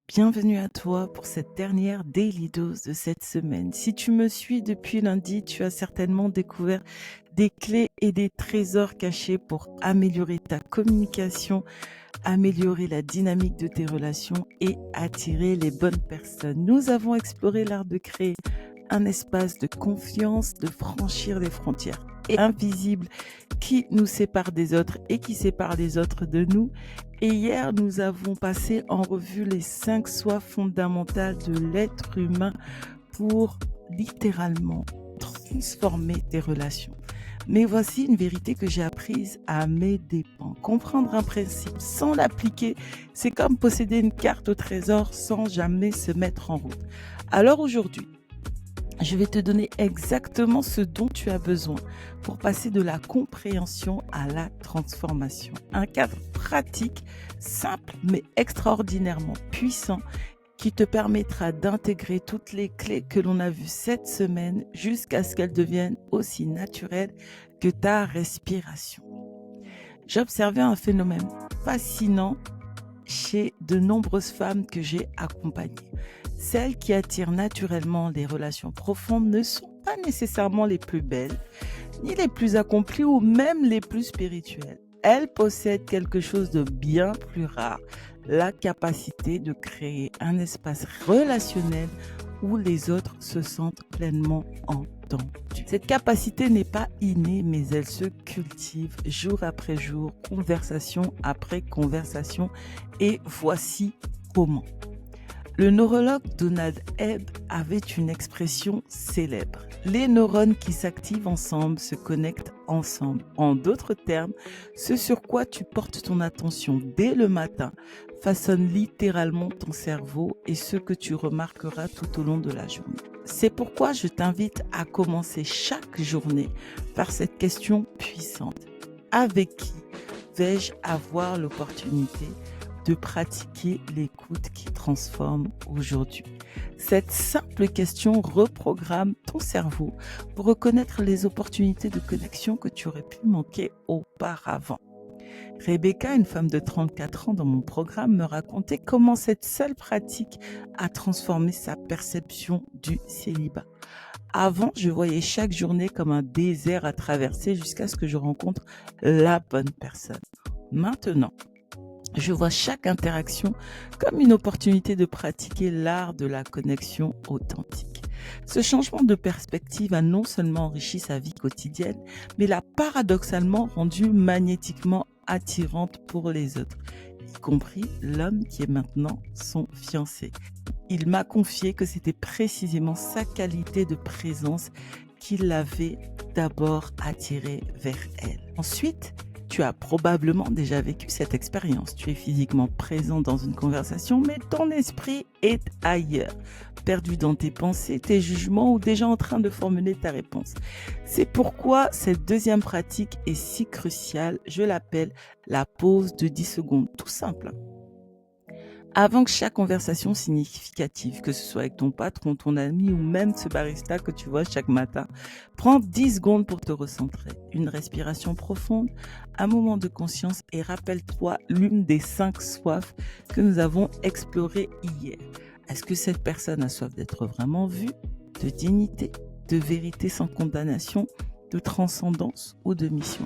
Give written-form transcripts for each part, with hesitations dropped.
Bienvenue à toi pour cette dernière Daily Dose de cette semaine. Si tu me suis depuis lundi, tu as certainement découvert des clés et des trésors cachés pour améliorer ta communication, améliorer la dynamique de tes relations et attirer les bonnes personnes. Nous avons exploré l'art de créer un espace de confiance, de franchir les frontières invisibles qui nous séparent des autres et qui séparent les autres de nous. Et hier, nous avons passé en revue les 5 soifs fondamentales de l'être humain pour littéralement transformer tes relations. Mais voici une vérité que j'ai apprise à mes dépens. Comprendre un principe sans l'appliquer, c'est comme posséder une carte au trésor sans jamais se mettre en route. Alors aujourd'hui, je vais te donner exactement ce dont tu as besoin pour passer de la compréhension à la transformation. Un cadre pratique, simple mais extraordinairement puissant qui te permettra d'intégrer toutes les clés que l'on a vues cette semaine jusqu'à ce qu'elles deviennent aussi naturelles que ta respiration. J'ai observé un phénomène fascinant chez de nombreuses femmes que j'ai accompagnées. Celles qui attirent naturellement des relations profondes ne sont pas nécessairement les plus belles, ni les plus accomplies ou même les plus spirituelles. Elles possèdent quelque chose de bien plus rare, la capacité de créer un espace relationnel où les autres se sentent pleinement entendus. Cette capacité n'est pas innée, mais elle se cultive jour après jour, conversation après conversation. Et voici comment. Le neurologue Donald Hebb avait une expression célèbre. Les neurones qui s'activent ensemble se connectent ensemble. En d'autres termes, ce sur quoi tu portes ton attention dès le matin façonne littéralement ton cerveau et ce que tu remarqueras tout au long de la journée. C'est pourquoi je t'invite à commencer chaque journée par cette question puissante. Avec qui vais-je avoir l'opportunité de pratiquer l'écoute qui transforme aujourd'hui? Cette simple question reprogramme ton cerveau pour reconnaître les opportunités de connexion que tu aurais pu manquer auparavant. Rebecca, une femme de 34 ans dans mon programme, me racontait comment cette seule pratique a transformé sa perception du célibat. Avant, je voyais chaque journée comme un désert à traverser jusqu'à ce que je rencontre la bonne personne. Maintenant, je vois chaque interaction comme une opportunité de pratiquer l'art de la connexion authentique. Ce changement de perspective a non seulement enrichi sa vie quotidienne, mais l'a paradoxalement rendue magnétiquement attirante pour les autres, y compris l'homme qui est maintenant son fiancé. Il m'a confié que c'était précisément sa qualité de présence qui l'avait d'abord attiré vers elle. Ensuite, tu as probablement déjà vécu cette expérience. Tu es physiquement présent dans une conversation, mais ton esprit est ailleurs, perdu dans tes pensées, tes jugements ou déjà en train de formuler ta réponse. C'est pourquoi cette deuxième pratique est si cruciale. Je l'appelle la pause de 10 secondes. Tout simple. Avant que chaque conversation significative, que ce soit avec ton patron, ton ami ou même ce barista que tu vois chaque matin, prends 10 secondes pour te recentrer. Une respiration profonde, un moment de conscience et rappelle-toi l'une des 5 soifs que nous avons explorées hier. Est-ce que cette personne a soif d'être vraiment vue, de dignité, de vérité sans condamnation, de transcendance ou de mission?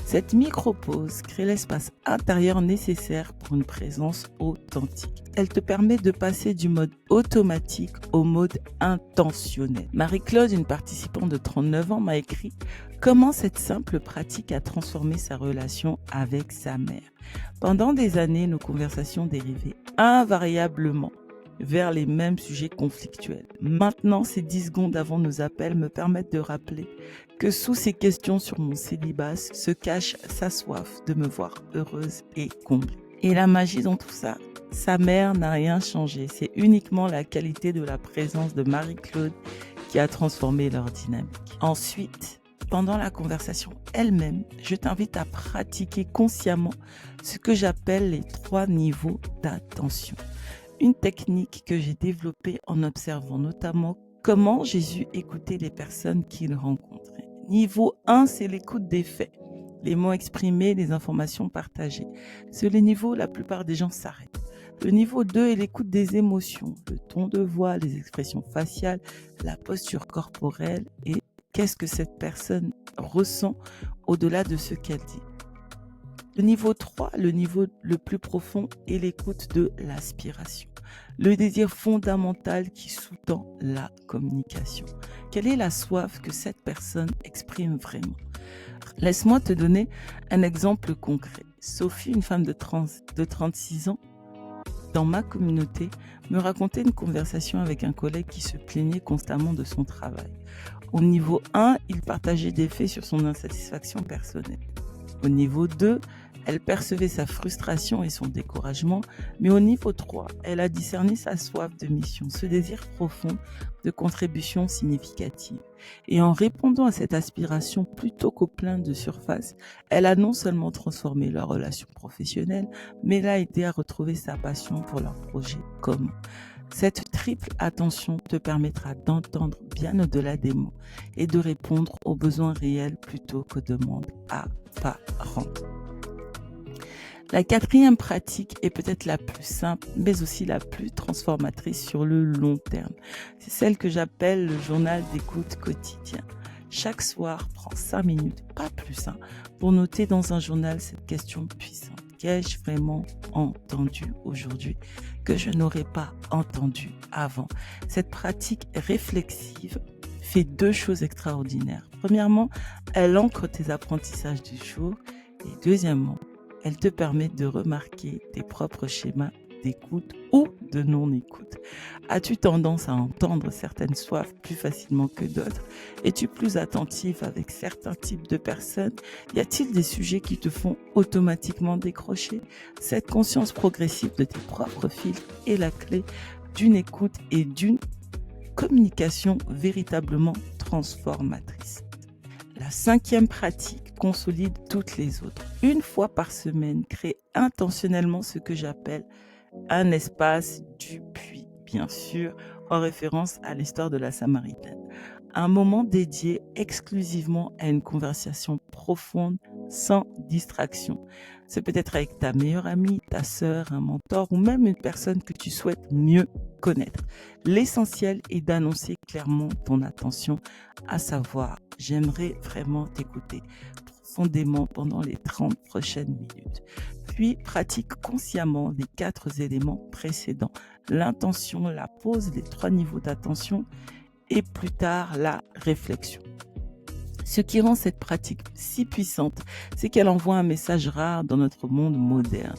Cette micro-pause crée l'espace intérieur nécessaire pour une présence authentique. Elle te permet de passer du mode automatique au mode intentionnel. Marie-Claude, une participante de 39 ans, m'a écrit comment cette simple pratique a transformé sa relation avec sa mère. Pendant des années, nos conversations dérivaient invariablement vers les mêmes sujets conflictuels. Maintenant, ces 10 secondes avant nos appels me permettent de rappeler que sous ces questions sur mon célibat se cache sa soif de me voir heureuse et comblée. Et la magie dans tout ça, sa mère n'a rien changé. C'est uniquement la qualité de la présence de Marie-Claude qui a transformé leur dynamique. Ensuite, pendant la conversation elle-même, je t'invite à pratiquer consciemment ce que j'appelle les 3 niveaux d'attention. Une technique que j'ai développée en observant notamment comment Jésus écoutait les personnes qu'il rencontrait. Niveau 1, c'est l'écoute des faits, les mots exprimés, les informations partagées. Sur les niveaux, la plupart des gens s'arrêtent. Le niveau 2 est l'écoute des émotions, le ton de voix, les expressions faciales, la posture corporelle et qu'est-ce que cette personne ressent au-delà de ce qu'elle dit. Le niveau 3, le niveau le plus profond, est l'écoute de l'aspiration, le désir fondamental qui sous-tend la communication. Quelle est la soif que cette personne exprime vraiment? Laisse-moi te donner un exemple concret. Sophie, une femme de 36 ans, dans ma communauté, me racontait une conversation avec un collègue qui se plaignait constamment de son travail. Au niveau 1, il partageait des faits sur son insatisfaction personnelle. Au niveau 2, elle percevait sa frustration et son découragement, mais au niveau 3, elle a discerné sa soif de mission, ce désir profond de contribution significative. Et en répondant à cette aspiration plutôt qu'aux plaintes de surface, elle a non seulement transformé leur relation professionnelle, mais l'a aidé à retrouver sa passion pour leur projet commun. Cette triple attention te permettra d'entendre bien au-delà des mots et de répondre aux besoins réels plutôt qu'aux demandes apparentes. La 4e pratique est peut-être la plus simple, mais aussi la plus transformatrice sur le long terme. C'est celle que j'appelle le journal d'écoute quotidien. Chaque soir, prends 5 minutes, pas plus, pour noter dans un journal cette question puissante. Qu'ai-je vraiment entendu aujourd'hui que je n'aurais pas entendu avant? Cette pratique réflexive fait 2 choses extraordinaires. Premièrement, elle ancre tes apprentissages du jour et deuxièmement, elle te permet de remarquer tes propres schémas d'écoute ou de non-écoute. As-tu tendance à entendre certaines soifs plus facilement que d'autres? Es-tu plus attentif avec certains types de personnes? Y a-t-il des sujets qui te font automatiquement décrocher? Cette conscience progressive de tes propres filtres est la clé d'une écoute et d'une communication véritablement transformatrice. La 5e pratique consolide toutes les autres. Une fois par semaine, crée intentionnellement ce que j'appelle un espace du puits, bien sûr, en référence à l'histoire de la Samaritaine. Un moment dédié exclusivement à une conversation profonde, sans distraction. C'est peut-être avec ta meilleure amie, ta sœur, un mentor ou même une personne que tu souhaites mieux connaître. L'essentiel est d'annoncer clairement ton attention, à savoir, j'aimerais vraiment t'écouter profondément pendant les 30 prochaines minutes. Puis, pratique consciemment les 4 éléments précédents. L'intention, la pause, les 3 niveaux d'attention et plus tard la réflexion. Ce qui rend cette pratique si puissante, c'est qu'elle envoie un message rare dans notre monde moderne.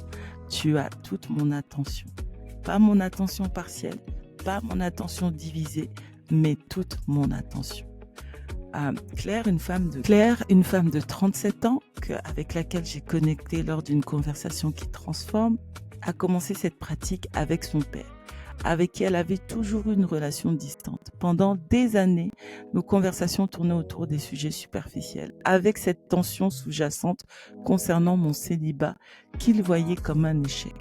Tu as toute mon attention. Pas mon attention partielle, pas mon attention divisée, mais toute mon attention. Claire, une femme de 37 ans avec laquelle j'ai connecté lors d'une conversation qui transforme, a commencé cette pratique avec son père, avec qui elle avait toujours eu une relation distante. Pendant des années, nos conversations tournaient autour des sujets superficiels, avec cette tension sous-jacente concernant mon célibat qu'il voyait comme un échec.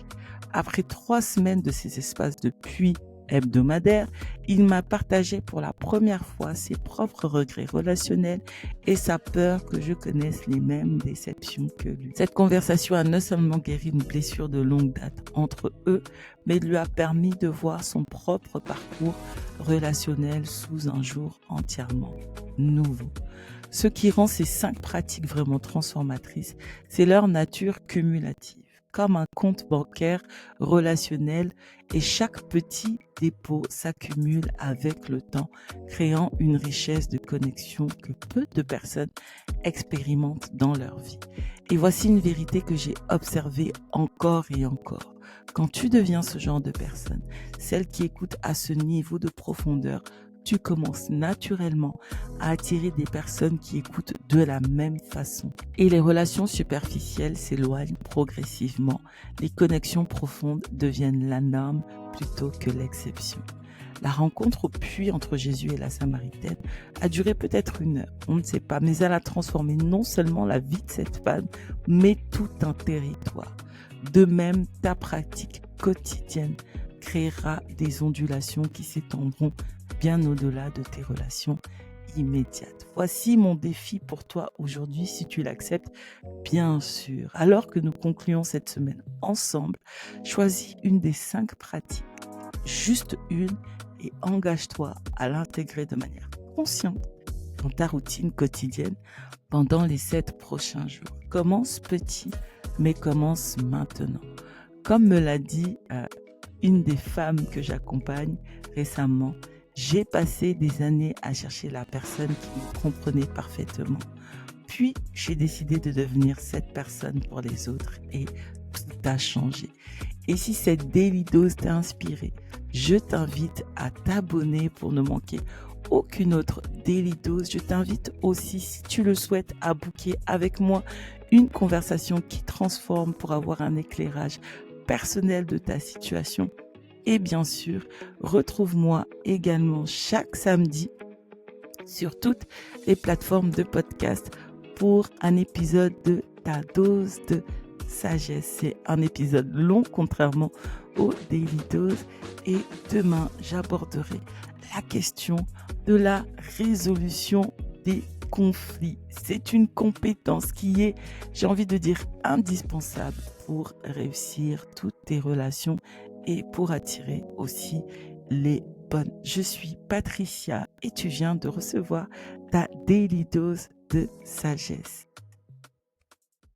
Après 3 semaines de ces espaces de puits hebdomadaires, il m'a partagé pour la première fois ses propres regrets relationnels et sa peur que je connaisse les mêmes déceptions que lui. Cette conversation a non seulement guéri une blessure de longue date entre eux, mais lui a permis de voir son propre parcours relationnel sous un jour entièrement nouveau. Ce qui rend ces 5 pratiques vraiment transformatrices, c'est leur nature cumulative, comme un compte bancaire relationnel, et chaque petit dépôt s'accumule avec le temps, créant une richesse de connexion que peu de personnes expérimentent dans leur vie. Et voici une vérité que j'ai observée encore et encore. Quand tu deviens ce genre de personne, celle qui écoute à ce niveau de profondeur, tu commences naturellement à attirer des personnes qui écoutent de la même façon. Et les relations superficielles s'éloignent progressivement. Les connexions profondes deviennent la norme plutôt que l'exception. La rencontre au puits entre Jésus et la Samaritaine a duré peut-être 1 heure, on ne sait pas, mais elle a transformé non seulement la vie de cette femme, mais tout un territoire. De même, ta pratique quotidienne créera des ondulations qui s'étendront bien au-delà de tes relations immédiate. Voici mon défi pour toi aujourd'hui, si tu l'acceptes, bien sûr. Alors que nous concluons cette semaine ensemble, choisis une des 5 pratiques, juste une, et engage-toi à l'intégrer de manière consciente dans ta routine quotidienne pendant les 7 prochains jours. Commence petit, mais commence maintenant. Comme me l'a dit une des femmes que j'accompagne récemment, j'ai passé des années à chercher la personne qui me comprenait parfaitement. Puis, j'ai décidé de devenir cette personne pour les autres et tout a changé. Et si cette Daily Dose t'a inspiré, je t'invite à t'abonner pour ne manquer aucune autre Daily Dose. Je t'invite aussi, si tu le souhaites, à booker avec moi une conversation qui transforme pour avoir un éclairage personnel de ta situation. Et bien sûr, retrouve-moi également chaque samedi sur toutes les plateformes de podcast pour un épisode de ta dose de sagesse. C'est un épisode long contrairement au Daily Dose. Et demain, j'aborderai la question de la résolution des conflits. C'est une compétence qui est, j'ai envie de dire, indispensable pour réussir toutes tes relations et pour attirer aussi les bonnes. Je suis Patricia et tu viens de recevoir ta Daily Dose de sagesse.